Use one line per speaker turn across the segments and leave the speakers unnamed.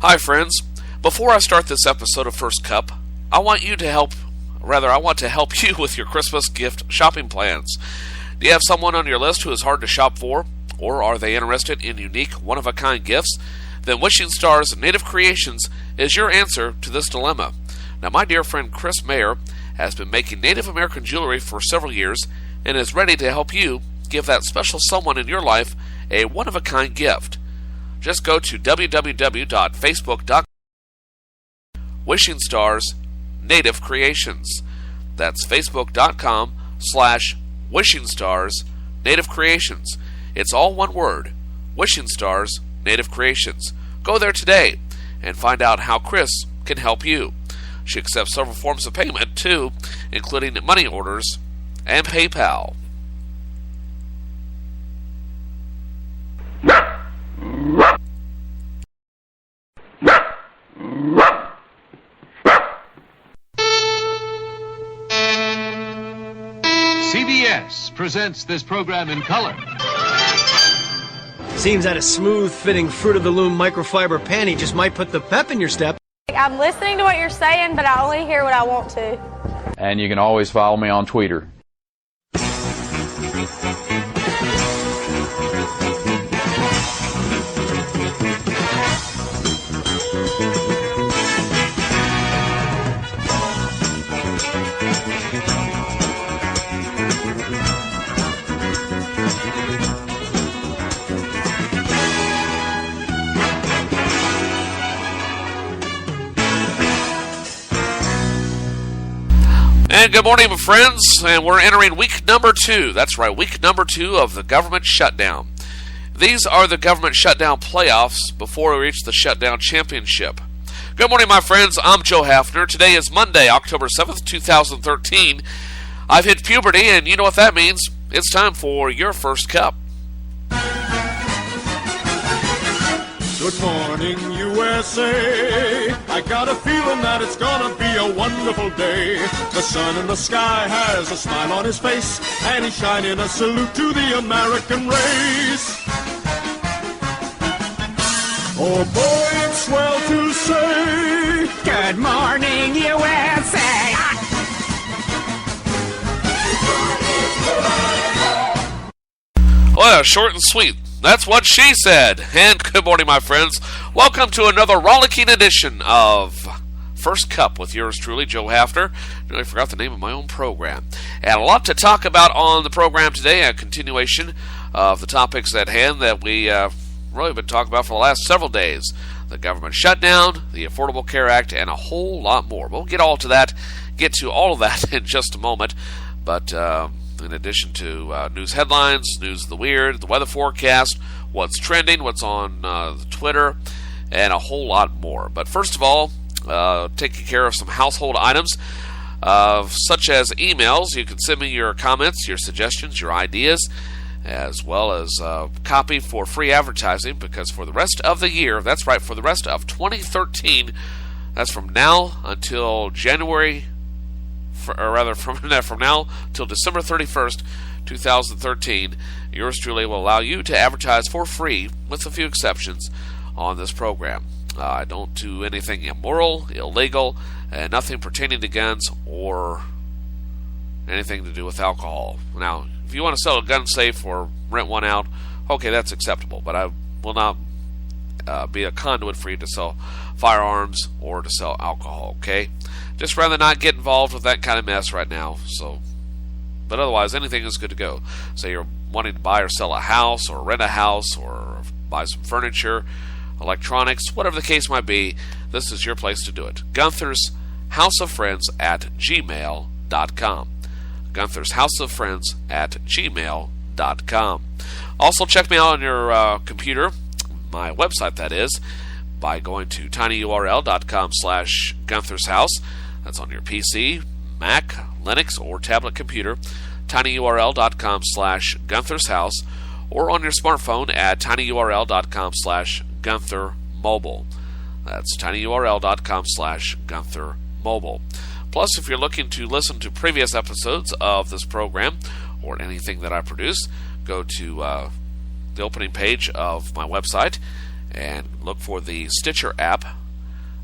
Hi friends, before I start this episode of First Cup, I want to help you with your Christmas gift shopping plans. Do you have someone on your list who is hard to shop for, or are they interested in unique, one-of-a-kind gifts? Then Wishing Stars Native Creations is your answer to this dilemma. Now, my dear friend Chris Mayer has been making Native American jewelry for several years and is ready to help you give that special someone in your life a one-of-a-kind gift. Just go to www.facebook.com Wishing Stars Native Creations. That's facebook.com/Wishing Stars Native Creations. It's all one word, Wishing Stars Native Creations. Go there today and find out how Chris can help you. She accepts several forms of payment too, including money orders and PayPal.
CBS presents this program in color.
Seems that a smooth-fitting Fruit of the Loom microfiber panty just might put the pep in your step.
I'm listening to what you're saying, but I only hear what I want to.
And you can always follow me on Twitter.
And good morning, my friends, and we're entering week number 2. That's right, week number 2 of the government shutdown. These are the government shutdown playoffs before we reach the shutdown championship. Good morning, my friends. I'm Joe Haffner. Today is Monday, October 7th, 2013. I've hit puberty, and you know what that means. It's time for your first cup.
Good morning, USA. I got a feeling that it's gonna be a wonderful day. The sun in the sky has a smile on his face, and he's shining a salute to the American race. Oh boy, it's swell to say, good morning, USA.
Well, short and sweet. That's what she said. And good morning, my friends. Welcome to another rollicking edition of First Cup with yours truly, Joe Haffner. I forgot the name of my own program. And a lot to talk about on the program today, a continuation of the topics at hand that we really been talking about for the last several days. The government shutdown, the Affordable Care Act, and a whole lot more. We'll get all to all of that in just a moment. But in addition to news headlines, news of the weird, the weather forecast, what's trending, what's on Twitter, and a whole lot more. But first of all, taking care of some household items, such as emails. You can send me your comments, your suggestions, your ideas, as well as copy for free advertising, because for the rest of the year, that's right, for the rest of 2013, that's from now until from now till December 31st, 2013, yours truly will allow you to advertise for free, with a few exceptions, on this program. I don't do anything immoral, illegal, and nothing pertaining to guns or anything to do with alcohol. Now, if you want to sell a gun safe or rent one out, okay, that's acceptable, but I will not be a conduit for you to sell firearms or to sell alcohol, okay? Just rather not get involved with that kind of mess right now. But otherwise, anything is good to go. Say you're wanting to buy or sell a house, or rent a house, or buy some furniture, electronics, whatever the case might be, this is your place to do it. Gunther's House of Friends at gmail.com. Gunther's House of Friends at gmail.com. Also, check me out on your computer, my website that is, by going to tinyurl.com/Gunther's House. That's on your PC, Mac, Linux, or tablet computer, tinyurl.com/Gunther's House, or on your smartphone at tinyurl.com/Gunther Mobile. That's tinyurl.com/Gunther Mobile. Plus, if you're looking to listen to previous episodes of this program or anything that I produce, go to the opening page of my website and look for the Stitcher app.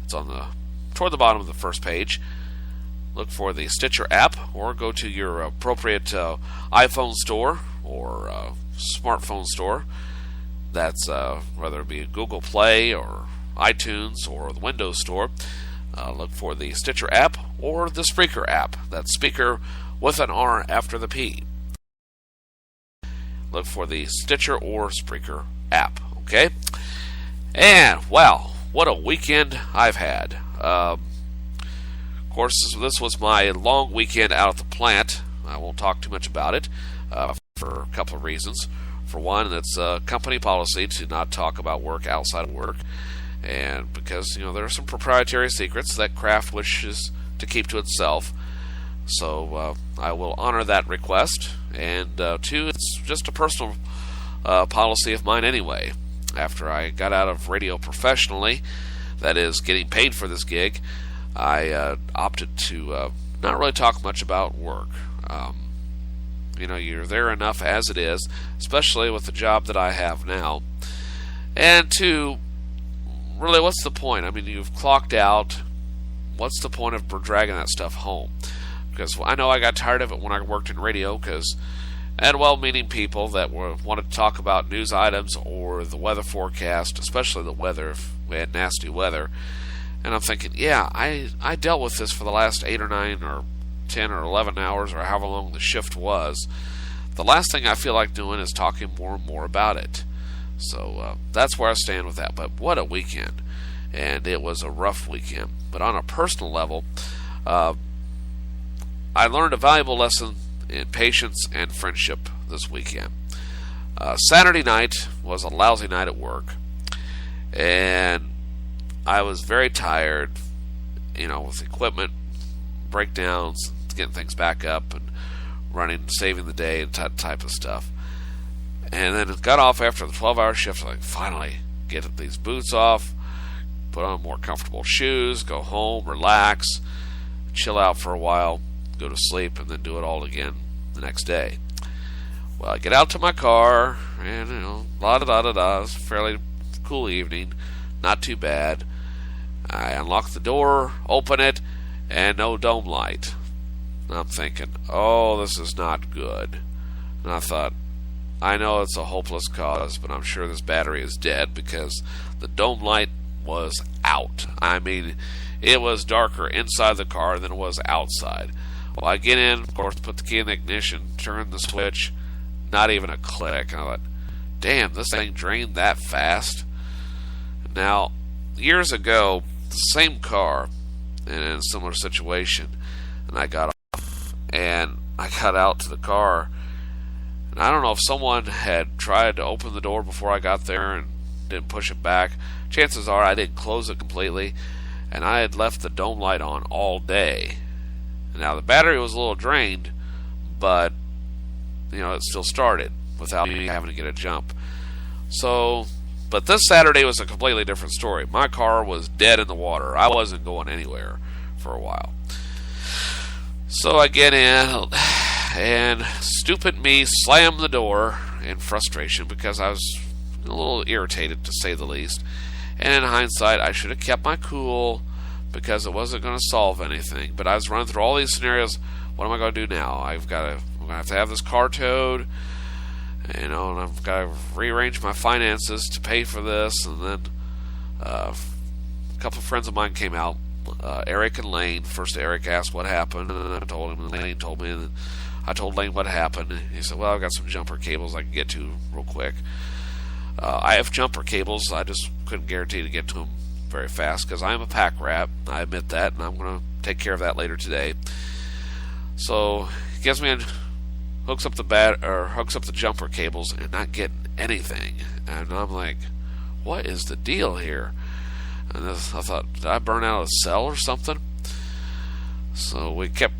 It's toward the bottom of the first page. Look for the Stitcher app, or go to your appropriate iPhone store or smartphone store. That's whether it be Google Play or iTunes or the Windows Store. Look for the Stitcher app or the Spreaker app. That's speaker with an R after the P. Look for the Stitcher or Spreaker app. Okay? And, wow, what a weekend I've had. Of course, this was my long weekend out at the plant. I won't talk too much about it for a couple of reasons. For one, it's company policy to not talk about work outside of work. And because, there are some proprietary secrets that Kraft wishes to keep to itself. So I will honor that request. And two, it's just a personal policy of mine anyway. After I got out of radio professionally, that is, getting paid for this gig, I opted to not really talk much about work. You're there enough as it is, especially with the job that I have now. And two, really, what's the point? I mean, you've clocked out. What's the point of dragging that stuff home? Because I know I got tired of it when I worked in radio, because I had well-meaning people that wanted to talk about news items or the weather forecast, especially the weather if we had nasty weather. And I'm thinking, yeah, I dealt with this for the last 8 or 9 or 10 or 11 hours or however long the shift was. The last thing I feel like doing is talking more and more about it. So that's where I stand with that. But what a weekend. And it was a rough weekend. But on a personal level, I learned a valuable lesson in patience and friendship this weekend. Saturday night was a lousy night at work. And I was very tired, with equipment breakdowns, getting things back up and running, saving the day and type of stuff. And then it got off after the 12-hour shift. Like, finally, get these boots off, put on more comfortable shoes, go home, relax, chill out for a while, go to sleep, and then do it all again the next day. Well, I get out to my car, and, la-da-da-da-da. It's a fairly cool evening, not too bad. I unlock the door, open it, and no dome light. And I'm thinking, oh, this is not good. And I thought, I know it's a hopeless cause, but I'm sure this battery is dead because the dome light was out. I mean, it was darker inside the car than it was outside. Well, I get in, of course, put the key in the ignition, turn the switch, not even a click. And I thought, damn, this thing drained that fast. Now, years ago, the same car, in a similar situation, and I got off, and I got out to the car, and I don't know if someone had tried to open the door before I got there and didn't push it back. Chances are I didn't close it completely, and I had left the dome light on all day. Now, the battery was a little drained, but, it still started without me having to get a jump. So, but this Saturday was a completely different story. My car was dead in the water. I wasn't going anywhere for a while. So I get in, and stupid me slammed the door in frustration because I was a little irritated, to say the least. And in hindsight, I should have kept my cool because it wasn't going to solve anything. But I was running through all these scenarios. What am I going to do now? I'm going to have this car towed. And I've got to rearrange my finances to pay for this. And then a couple of friends of mine came out, Eric and Lane. First, Eric asked what happened, and I told him, and Lane told me, and I told Lane what happened. He said, well, I've got some jumper cables I can get to real quick. I have jumper cables. I just couldn't guarantee to get to them very fast because I'm a pack rat. I admit that, and I'm going to take care of that later today. So he gives me hooks up the jumper cables and not getting anything. And I'm like, what is the deal here? And I thought, did I burn out a cell or something? So we kept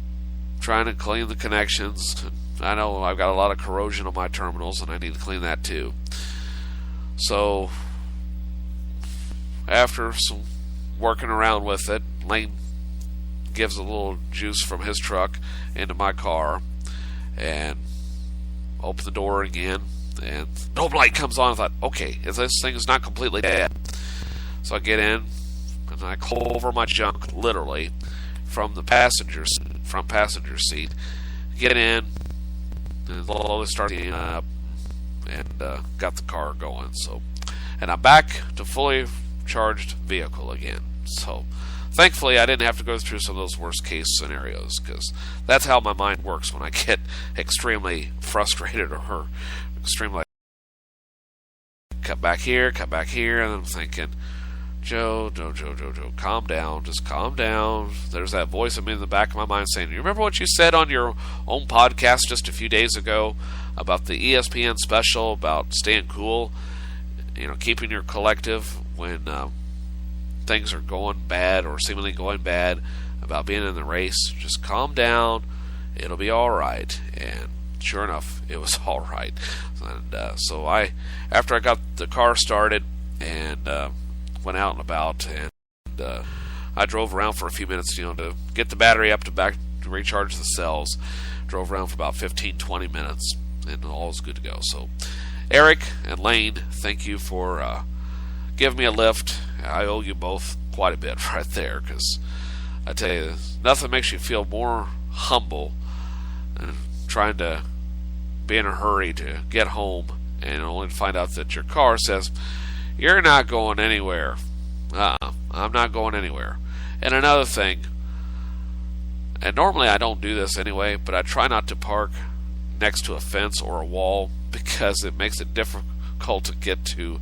trying to clean the connections. I know I've got a lot of corrosion on my terminals, and I need to clean that too. So after some working around with it, Lane gives a little juice from his truck into my car and open the door again, and no light comes on. I thought, okay, if this thing is not completely dead, So I get in, and I call over my junk, literally, from the passenger seat. Get in, and slowly start up, and got the car going. So, and I'm back to fully charged vehicle again. So, thankfully, I didn't have to go through some of those worst case scenarios, because that's how my mind works when I get extremely frustrated or extremely cut back here, and I'm thinking, Joe, calm down, just calm down. There's that voice of me in the back of my mind saying, you remember what you said on your own podcast just a few days ago about the ESPN special about staying cool, keeping your collective when things are going bad or seemingly going bad, about being in the race? Just calm down, it'll be all right. And sure enough, it was all right. And so after I got the car started and went out and about, and I drove around for a few minutes, to get the battery up to recharge the cells. Drove around for about 15-20 minutes, and all was good to go. So, Eric and Lane, thank you for giving me a lift. I owe you both quite a bit right there, because I tell you, nothing makes you feel more humble than trying to be in a hurry to get home and only to find out that your car says, you're not going anywhere. I'm not going anywhere. And another thing, and normally I don't do this anyway, but I try not to park next to a fence or a wall, because it makes it difficult to get to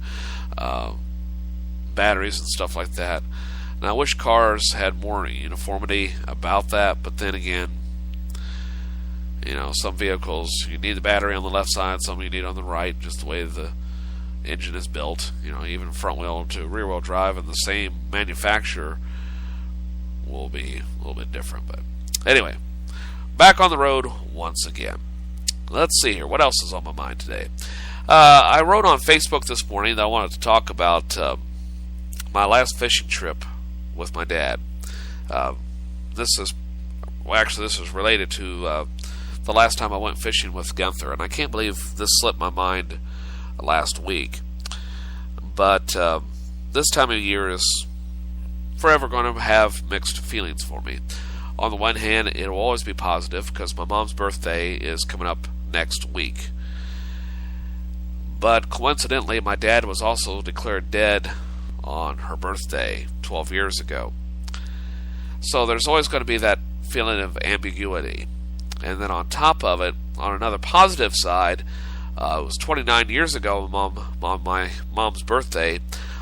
batteries and stuff like that. And I wish cars had more uniformity about that, but then again, some vehicles, you need the battery on the left side, some you need on the right, just the way the engine is built. Even front wheel to rear wheel drive and the same manufacturer will be a little bit different. But anyway, back on the road once again. Let's see here, what else is on my mind today? I wrote on Facebook this morning that I wanted to talk about my last fishing trip with my dad. This is related to the last time I went fishing with Gunther, and I can't believe this slipped my mind last week. But this time of year is forever going to have mixed feelings for me. On the one hand, it will always be positive, because my mom's birthday is coming up next week. But coincidentally, my dad was also declared dead on her birthday 12 years ago. So there's always going to be that feeling of ambiguity. And then on top of it, on another positive side, it was 29 years ago on my mom's birthday,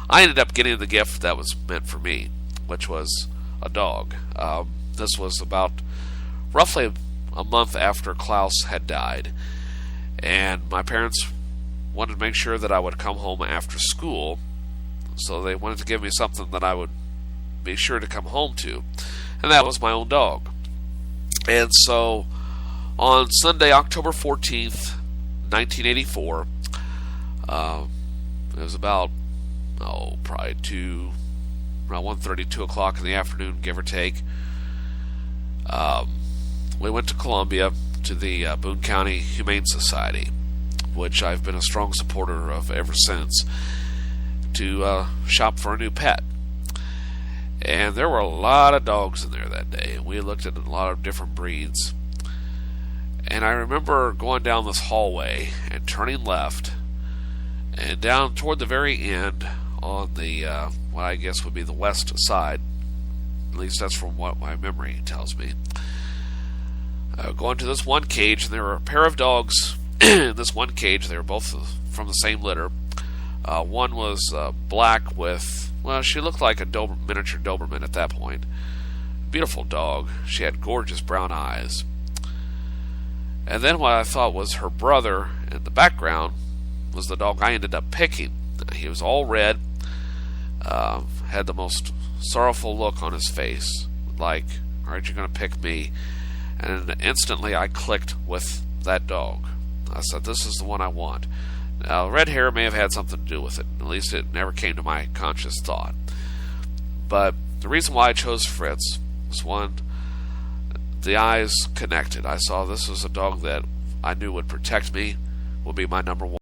I ended up getting the gift that was meant for me, which was a dog. This was about roughly a month after Klaus had died. And my parents wanted to make sure that I would come home after school, so they wanted to give me something that I would be sure to come home to. And that was my own dog. And so on Sunday, October 14th, 1984, it was about, probably around 1:30, 2 o'clock in the afternoon, give or take. We went to Columbia to the Boone County Humane Society, which I've been a strong supporter of ever since, to shop for a new pet. And there were a lot of dogs in there that day. We looked at a lot of different breeds. And I remember going down this hallway and turning left, and down toward the very end on the, what I guess would be the west side, at least that's from what my memory tells me, going to this one cage, and there were a pair of dogs in this one cage. They were both from the same litter. One was black with, she looked like a miniature Doberman at that point. Beautiful dog. She had gorgeous brown eyes. And then what I thought was her brother in the background was the dog I ended up picking. He was all red, had the most sorrowful look on his face, like, aren't you going to pick me? And instantly I clicked with that dog. I said, this is the one I want. Now, red hair may have had something to do with it. At least it never came to my conscious thought. But the reason why I chose Fritz was, one, the eyes connected. I saw this was a dog that I knew would protect me, would be my number one.